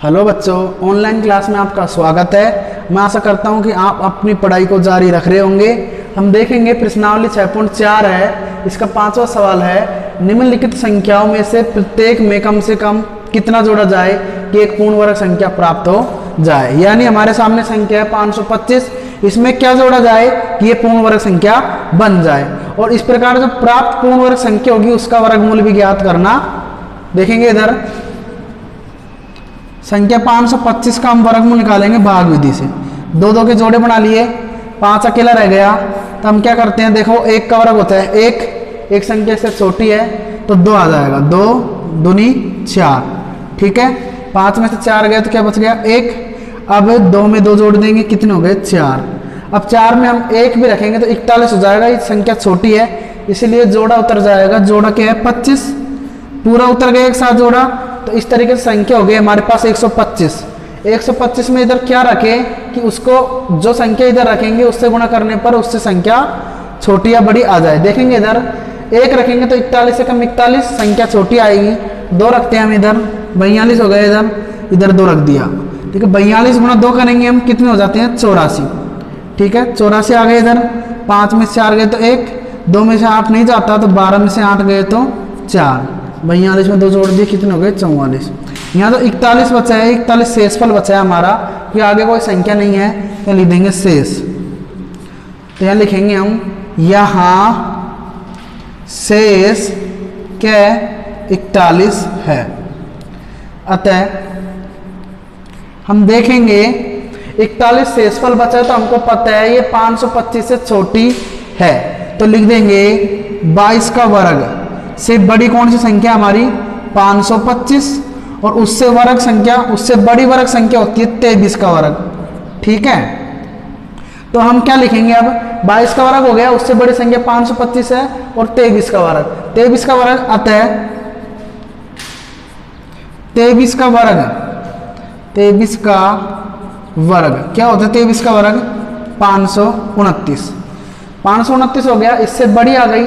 Hello बच्चों, online class में आपका स्वागत है। मैं आशा करता हूं कि आप अपनी पढ़ाई को जारी रख रहे होंगे। हम देखेंगे प्रश्नावली 6.4 है, इसका 5वां सवाल है, निम्नलिखित संख्याओं में से प्रत्येक में कम से कम कितना जोड़ा जाए कि एक पूर्ण वर्ग संख्या प्राप्त हो जाए। यानी हमारे सामने संख्या है 525, इसमें क्या जोड़ा जाए कि ये पूर्ण वर्ग संख्या बन जाए। और इस प्रकार जो प्राप्त पूर्ण वर्ग संख्या होगी उसका वर्गमूल भी ज्ञात करना। देखेंगे इधर संख्या 525 का हम वर्गमूल निकालेंगे भाग विधि से। दो दो के जोड़े बना लिए, 5 अकेला रह गया, तो हम क्या करते हैं, देखो 1 का वर्ग होता है एक संख्या से छोटी है तो 2 आ जाएगा, 2 दूनी 4। ठीक है, 5 में से 4 गए तो क्या बच गया 1। अब 2 में 2 जोड़ देंगे, कितने हो गए 4। अब 4 में हम 1 भी रखेंगे तो 41 हो जाएगा। ये संख्या छोटी है इसलिए जोड़ा उतर जाएगा। जोड़ा क्या है 25, पूरा उतर गया एक साथ जोड़ा। तो इस तरीके से संख्या हो गई हमारे पास 125। 125 में इधर क्या रखें कि उसको जो संख्या इधर रखेंगे उससे गुणा करने पर उससे संख्या छोटी या बड़ी आ जाए। देखेंगे इधर 1 रखेंगे तो 41 से कम 41, संख्या छोटी आएगी। 2 रखते हैं हम इधर, 42 हो गए, इधर 2 रख दिया। ठीक है, 42 गुणा 2 करेंगे हम, कितने हो जाते हैं 84। ठीक है, 84 आ गए इधर। 5 में से 4 गए तो 1, 2 में से 8 नहीं जाता तो 12 में से 8 गए तो 4। 42 में 2 जोड़ दिए, कितने हो गए 44। यहाँ तो 41 बचा है, 41 शेषफल बचा है हमारा, कि आगे कोई संख्या नहीं है तो लिख देंगे शेष। तो यहाँ लिखेंगे हम, यहाँ शेष क्या 41 है। अतः हम देखेंगे 41 शेषफल बचा है तो हमको पता है ये 525 से छोटी है, तो लिख देंगे 22 का वर्ग से बड़ी कौन सी संख्या हमारी 525, और उससे वर्ग संख्या, उससे बड़ी वर्ग संख्या होती है 23 का वर्ग। ठीक है, तो हम क्या लिखेंगे अब, 22 का वर्ग हो गया, उससे बड़ी संख्या 525 है, और 23 का वर्ग, 23 का वर्ग। अतः 23 का वर्ग, 23 का वर्ग क्या होता है 23 का वर्ग 529। 529 हो गया, इससे बड़ी आ गई।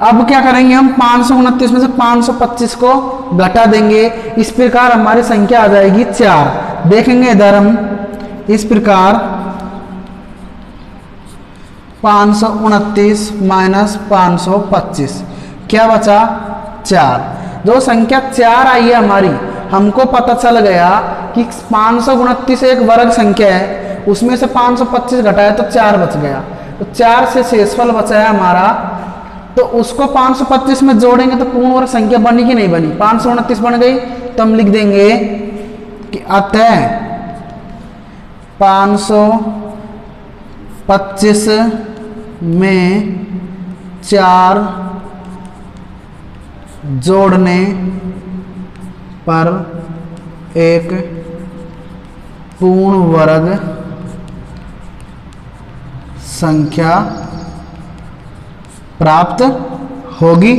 अब क्या करेंगे हम, 529 में से 525 को घटा देंगे, इस प्रकार हमारी संख्या आ जाएगी 4। देखेंगे इधर हम, इस प्रकार 529 माइनस 525 क्या बचा 4। जो संख्या 4 आई है हमारी, हमको पता चल गया कि 529 एक वर्ग संख्या है, उसमें से 525 घटाया तो 4 बच गया। तो 4 से शेषफल बचा है हमारा, तो उसको 525 में जोड़ेंगे तो पूर्ण वर्ग संख्या बनी कि नहीं बनी, 529 बन गई। तो हम लिख देंगे कि अतः 525 में 4 जोड़ने पर एक पूर्ण वर्ग संख्या प्राप्त होगी।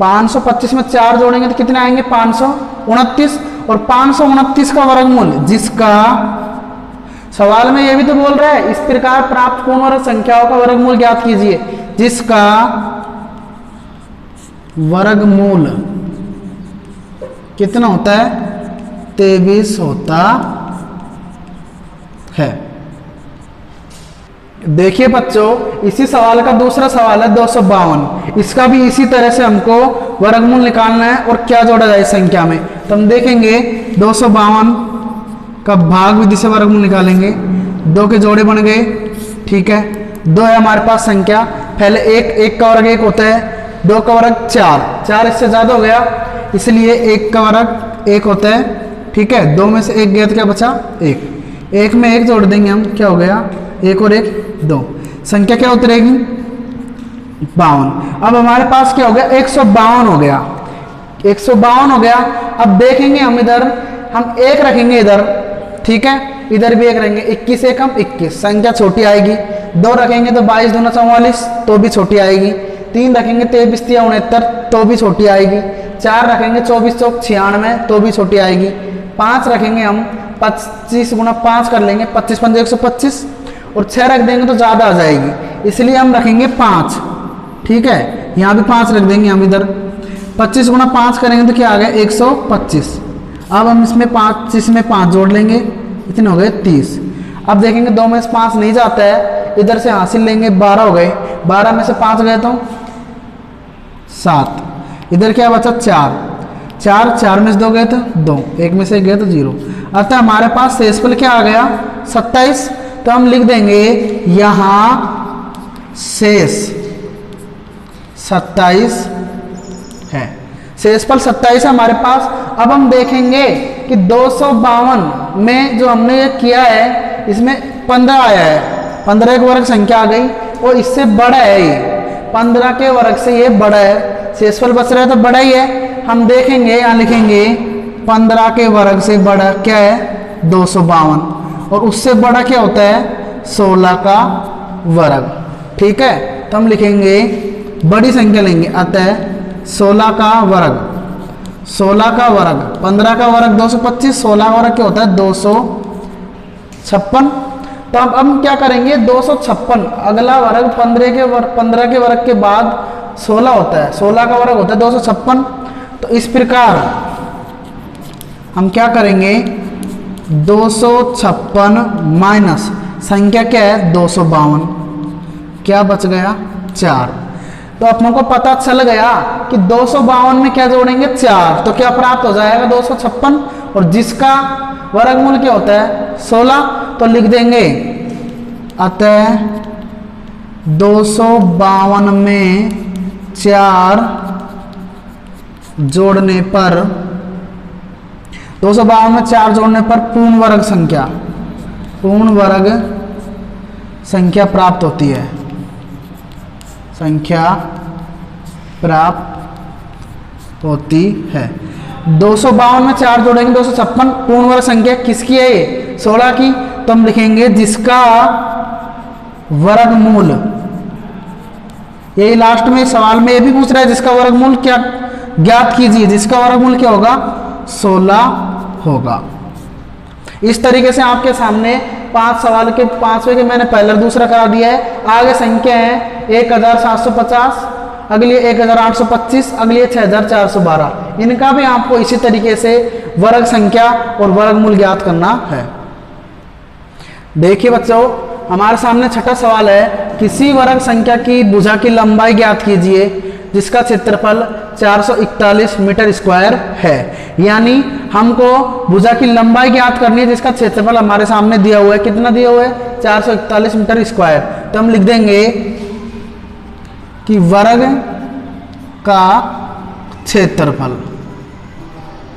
525 में 4 जोड़ेंगे तो कितने आएंगे 529, और 529 का वर्गमूल, जिसका सवाल में ये भी तो बोल रहा है, इस प्रकार प्राप्त पूर्ण वर्ग संख्याओं का वर्गमूल ज्ञात कीजिए, जिसका वर्गमूल कितना होता है 23 होता है। देखिए बच्चों, इसी सवाल का दूसरा सवाल है 252। इसका भी इसी तरह से हमको वर्गमूल निकालना है और क्या जोड़ा जाए संख्या में। तो हम देखेंगे 252 का भाग विधि से वर्गमूल निकालेंगे। 2 के जोड़े बन गए। ठीक है, 2 है हमारे पास संख्या, पहले 1 का वर्ग 1 होता है, 2 का वर्ग 4 इससे ज्यादा हो गया, इसलिए 1 का वर्ग 1 होता है। ठीक है, 2 में से 1 गया तो क्या बचा 1 में 1 जोड़ देंगे हम, क्या हो गया 1 और 1 2, संख्या क्या उतरेगी 52। अब हमारे पास क्या हो गया 152 हो गया, 152 हो गया। अब देखेंगे हम इधर, हम 1 रखेंगे इधर, ठीक है, इधर भी 1 रहेंगे, 21 से कम 21, संख्या छोटी आएगी। 2 रखेंगे तो 22 दूना 44, तो भी छोटी आएगी। 3 रखेंगे 23 तिया 69, तो भी छोटी आएगी। 4 रखेंगे 24 चौक 96, तो भी छोटी आएगी। 5 रखेंगे हम 25 गुना 5 कर लेंगे, 25 पंजे 125, और 6 रख देंगे तो ज़्यादा आ जाएगी, इसलिए हम रखेंगे 5। ठीक है, यहाँ भी 5 रख देंगे हम इधर। 25 गुना 5 करेंगे तो क्या आ गया 125। अब हम इसमें 5 जोड़ लेंगे, इतने हो गए 30। अब देखेंगे 2 में से 5 नहीं जाता है, इधर से हासिल लेंगे, 12 हो गए, 12 में से 5 गए तो 7, इधर क्या बचा 4, 4 में से 2 गए तो 2, 1 में से गए तो 0। अतः हमारे पास शेषफल क्या आ गया 27। तो हम लिख देंगे यहां शेष 27 है, शेषफल 27 है हमारे पास। अब हम देखेंगे कि 252 में जो हमने ये किया है इसमें 15 आया है, 15 एक वर्ग संख्या आ गई और इससे बड़ा है ये, 15 के वर्ग से ये बड़ा है, शेषफल बच रहा है तो बड़ा ही है। हम देखेंगे यहाँ लिखेंगे 15 के वर्ग से बड़ा क्या है 252, और उससे बड़ा क्या होता है 16 का वर्ग। ठीक है, तो हम लिखेंगे बड़ी संख्या लेंगे, अतः 16 का वर्ग, 16 का वर्ग, 15 का वर्ग 225, 16 का वर्ग क्या होता है 256। तो अब हम क्या करेंगे 256, अगला वर्ग 15 के वर्ग के बाद 16 होता है, 16 का वर्ग होता है 256। तो इस प्रकार हम क्या करेंगे 256 माइनस संख्या क्या है 252, क्या बच गया 4। तो अपनों को पता चल गया कि 252 में क्या जोड़ेंगे 4, तो क्या प्राप्त हो जाएगा 256, और जिसका वर्गमूल क्या होता है 16। तो लिख देंगे अतः 252 में 4 जोड़ने पर, 252 में 4 जोड़ने पर पूर्ण वर्ग संख्या प्राप्त होती है, संख्या प्राप्त होती है। 252 में 4 जोड़ेंगे 256, पूर्ण वर्ग संख्या किसकी है ये 16 की। तो हम लिखेंगे जिसका वर्गमूल, यही लास्ट में सवाल में ये भी पूछ रहा है जिसका वर्गमूल क्या ज्ञात कीजिए, जिसका वर्गमूल क्या होगा 16 होगा। इस तरीके से आपके सामने 5 सवाल के 5वें के मैंने पहला दूसरा करा दिया है। आगे संख्या है 1750, अगली 1825, अगली 6412। इनका भी आपको इसी तरीके से वर्ग संख्या और वर्गमूल ज्ञात करना है। देखिए बच्चों, हमारे सामने छठा सवाल है, किसी वर्ग संख्या की भुजा की लंबाई ज्ञात कीजिए जिसका क्षेत्रफल 441 मीटर स्क्वायर है। यानी हमको भुजा की लंबाई ज्ञात करनी है जिसका क्षेत्रफल हमारे सामने दिया हुआ है, कितना दिया हुआ है 441 मीटर स्क्वायर। तो हम लिख देंगे कि वर्ग का क्षेत्रफल,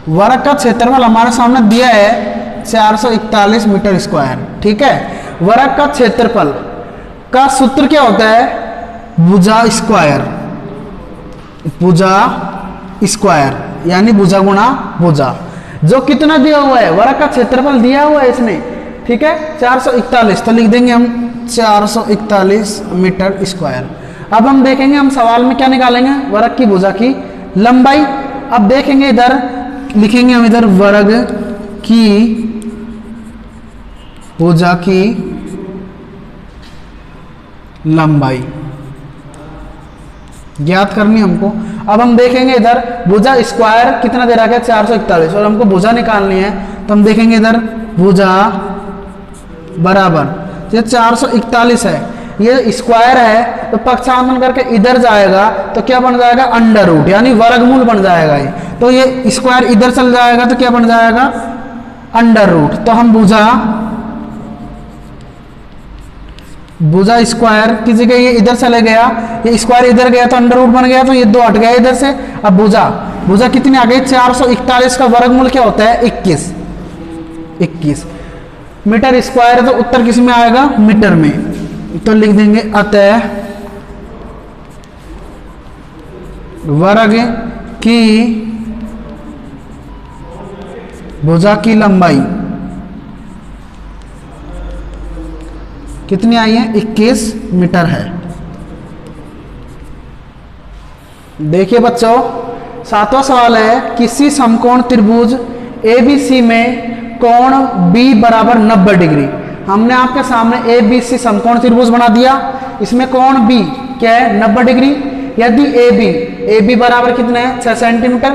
वर्ग का क्षेत्रफल हमारे सामने दिया है 441 मीटर स्क्वायर। ठीक है, वर्ग का क्षेत्रफल का सूत्र क्या होता है भुजा स्क्वायर, भुजा स्क्वायर यानी भुजा गुणा भुजा। जो कितना दिया हुआ है वर्ग का क्षेत्रफल दिया हुआ है इसने, ठीक है 441, तो लिख देंगे हम 441 मीटर स्क्वायर। अब हम देखेंगे हम सवाल में क्या निकालेंगे वर्ग की भुजा की लंबाई। अब देखेंगे इधर लिखेंगे हम इधर वर्ग की भुजा की लंबाई ज्ञात करनी हमको। अब हम देखेंगे इधर भुजा स्क्वायर कितना दे रखा है 441 और हमको भुजा निकालनी है। तो हम देखेंगे इधर भुजा बराबर ये 441 है, ये स्क्वायर है तो पक्षांतरण करके इधर जाएगा तो क्या बन जाएगा अंडर रूट यानी वर्गमूल बन जाएगा ये। तो ये स्क्वायर इधर चल जाएगा तो क्या बन जाएगा अंडर रूट। तो हम भुजा स्क्वायर की जगह ये इधर चले गया, ये स्क्वायर इधर गया तो अंडर रूट बन गया, तो ये 2 हट गया इधर से। अब भुजा कितनी आ गई 441 का वर्गमूल क्या होता है 21 मीटर स्क्वायर है, तो उत्तर किस में आएगा मीटर में। तो लिख देंगे अतः वर्ग की भुजा की लंबाई कितनी आई है 21 मीटर है। देखिए बच्चों 7वां सवाल है, किसी समकोण त्रिभुज ABC में कोण B बराबर 90 डिग्री। हमने आपके सामने ABC समकोण त्रिभुज बना दिया, इसमें कोण B क्या है 90 डिग्री। यदि AB बराबर कितना है 6 सेंटीमीटर,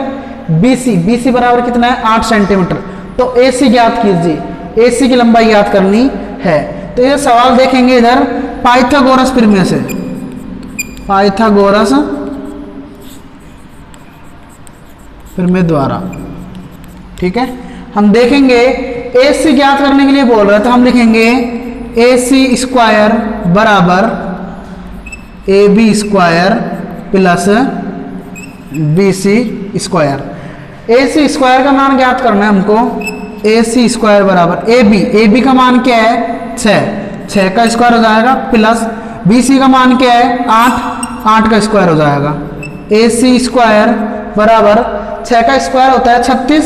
BC, BC बराबर कितना है 8 सेंटीमीटर। तो AC ज्ञात कीजिए, AC की लंबाई ज्ञात करनी है। तो ये सवाल देखेंगे इधर पाइथागोरस प्रमेय से, पाइथागोरस प्रमेय द्वारा। ठीक है, हम देखेंगे AC ज्ञात करने के लिए बोल रहे हैं तो हम लिखेंगे AC स्क्वायर बराबर AB square plus BC square. AC square का मान ज्ञात करना है हमको। AC स्क्वायर बराबर AB का मान क्या है 6 का स्क्वायर हो जाएगा, प्लस BC का मान क्या है 8 का स्क्वायर हो जाएगा। AC स्क्वायर बराबर 6 का स्क्वायर होता है 36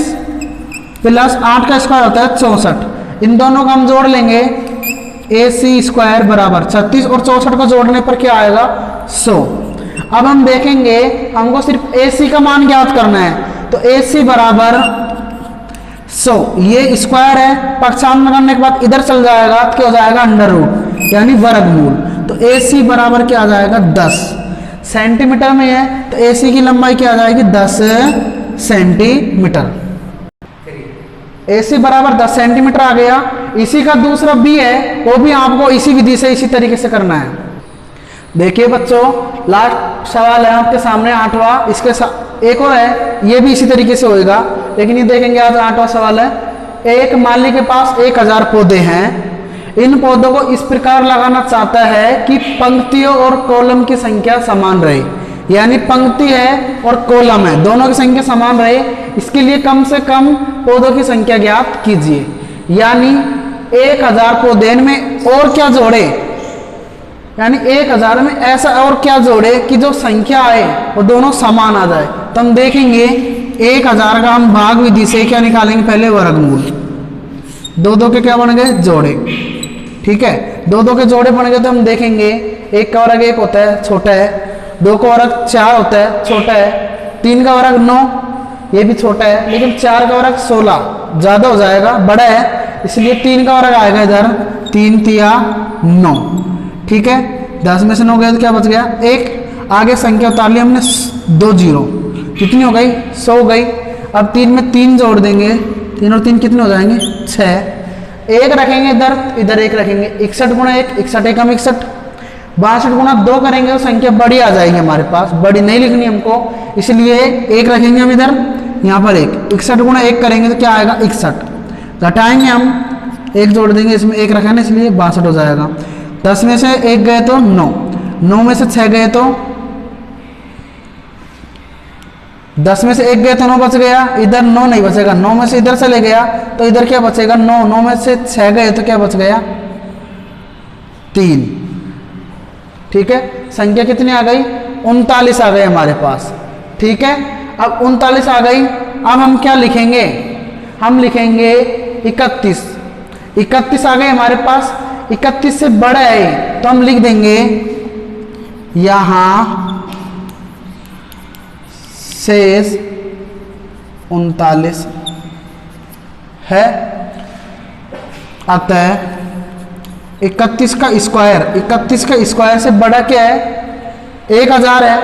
प्लस 8 का स्क्वायर होता है 64। इन दोनों का हम जोड़ लेंगे। AC स्क्वायर बराबर 36 और 64 को जोड़ने पर क्या आएगा 100। अब हम देखेंगे हमको सिर्फ AC का मान ज्ञात करना है। तो AC बराबर 100, ये स्क्वायर है, पक्षांतर करने के बाद इधर चल जाएगा तो क्या हो जाएगा अंडर रूट यानी वर्गमूल। तो AC बराबर क्या आ जाएगा 10 सेंटीमीटर में है तो AC की लंबाई क्या आ जाएगी 10 सेंटीमीटर। AC बराबर 10 सेंटीमीटर आ गया। इसी का दूसरा B है, वो भी आपको इसी विधि से इसी तरीके से करना है। देखिए बच्चों, लास्ट सवाल है आपके सामने 8वां, इसके एक और है, ये भी इसी तरीके से होएगा, लेकिन ये देखेंगे आज 8वां सवाल है। एक माली के पास 1000 पौधे हैं। इन पौधों को इस प्रकार लगाना चाहता है कि पंक्तियों और कॉलम की संख्या समान रहे, यानी पंक्ति है और कॉलम है दोनों की संख्या समान रहे। इसके लिए कम से कम पौधों की संख्या ज्ञात कीजिए। यानी 1000 पौधे में और क्या जोड़े, यानी 1000 में ऐसा और क्या जोड़े कि जो संख्या आए वो दोनों समान आ जाए। तो हम देखेंगे 1000 का हम भाग विधि से क्या निकालेंगे, पहले वर्गमूल। 2 के क्या बन गए जोड़े। ठीक है, 2 के जोड़े बन गए तो हम देखेंगे 1 का वर्ग 1 होता है छोटा है, 2 का वर्ग 4 होता है छोटा है, 3 का वर्ग 9 ये भी छोटा है, लेकिन 4 का वर्ग 16 ज्यादा हो जाएगा बड़ा है, इसलिए 3 का वर्ग आएगा इधर 3 तिया 9। ठीक है, 10 में से 9 गया तो क्या बच गया 1। आगे संख्या उतार ली हमने 2 0, कितनी हो गई 100 हो गई। अब 3 में 3 जोड़ देंगे, 3 और 3 कितने हो जाएंगे 6। 1 रखेंगे इधर, इधर 1 रखेंगे, 61 गुणा 1 61 एकम 61, 62 गुणा 2 करेंगे तो संख्या बड़ी आ जाएगी हमारे पास, बड़ी नहीं लिखनी हमको, इसलिए 1 रखेंगे हम इधर, यहाँ पर 1 61 गुणा 1 करेंगे तो क्या आएगा 61। घटाएंगे हम 1 जोड़ देंगे, इसमें 1 रखा है ना इसलिए 62 हो जाएगा। 10 में से 1 गए तो 9, 9 में से 6 गए तो 10 में से 1 गए तो 9 बच गया, इधर 9 नहीं बचेगा, 9 में से इधर चले गया तो इधर क्या बचेगा 9, 9 में से 6 गए तो क्या बच गया 3। ठीक है, संख्या कितनी आ गई 39 आ गई हमारे पास। ठीक है, अब 39 आ गई, अब हम क्या लिखेंगे, हम लिखेंगे 31। 31 आ गए हमारे पास, 31 से बड़ा है तो हम लिख देंगे यहां शेष 39 है, अतः 31 का स्क्वायर, 31 का स्क्वायर से बड़ा क्या है 1000 है,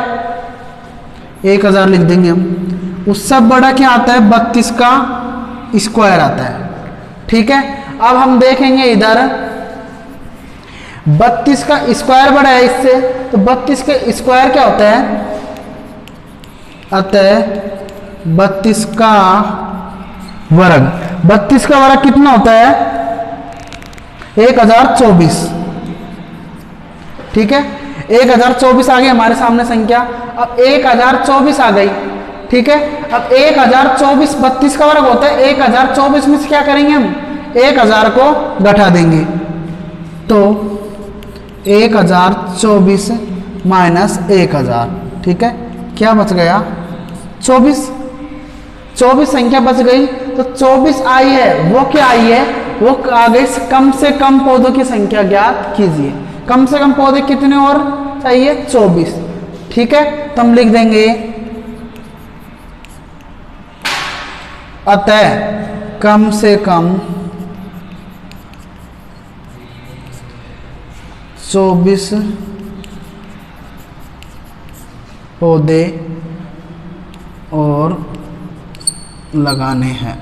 1000 लिख देंगे हम। उससे बड़ा क्या आता है 32 का स्क्वायर आता है। ठीक है, अब हम देखेंगे इधर 32 का स्क्वायर बड़ा है इससे, तो 32 का स्क्वायर क्या होता है, अतः 32 का वर्ग, 32 का वर्ग कितना होता है 1024। ठीक है, 1024 आ गई हमारे सामने संख्या। अब 1024 आ गई। ठीक है, अब 1024 32 का वर्ग होता है, 1024 में से क्या करेंगे हम 1000 को घटा देंगे, तो 1024 माइनस 1000। ठीक है, क्या बच गया 24, 24 संख्या बच गई। तो 24 आई है, वो क्या आई है, वो आ गई कम से कम पौधों की संख्या ज्ञात कीजिए। कम से कम पौधे कितने और चाहिए 24। ठीक है, तो हम लिख देंगे अतः कम से कम 24 पौधे और लगाने हैं।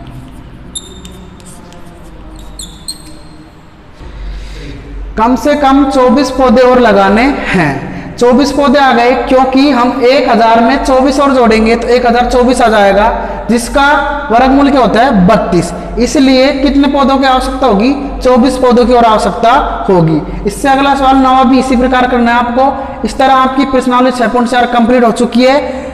कम से कम 24 पौधे और लगाने हैं। 24 पौधे आ गए क्योंकि हम 1000 में 24 और जोड़ेंगे तो 1024 आ जाएगा, जिसका वर्गमूल क्या होता है 32। इसलिए कितने पौधों की आवश्यकता होगी, 24 पौधों की और आवश्यकता होगी। इससे अगला सवाल 9वां भी इसी प्रकार करना है आपको। इस तरह आपकी प्रश्नावली 6.4 कंप्लीट हो चुकी है।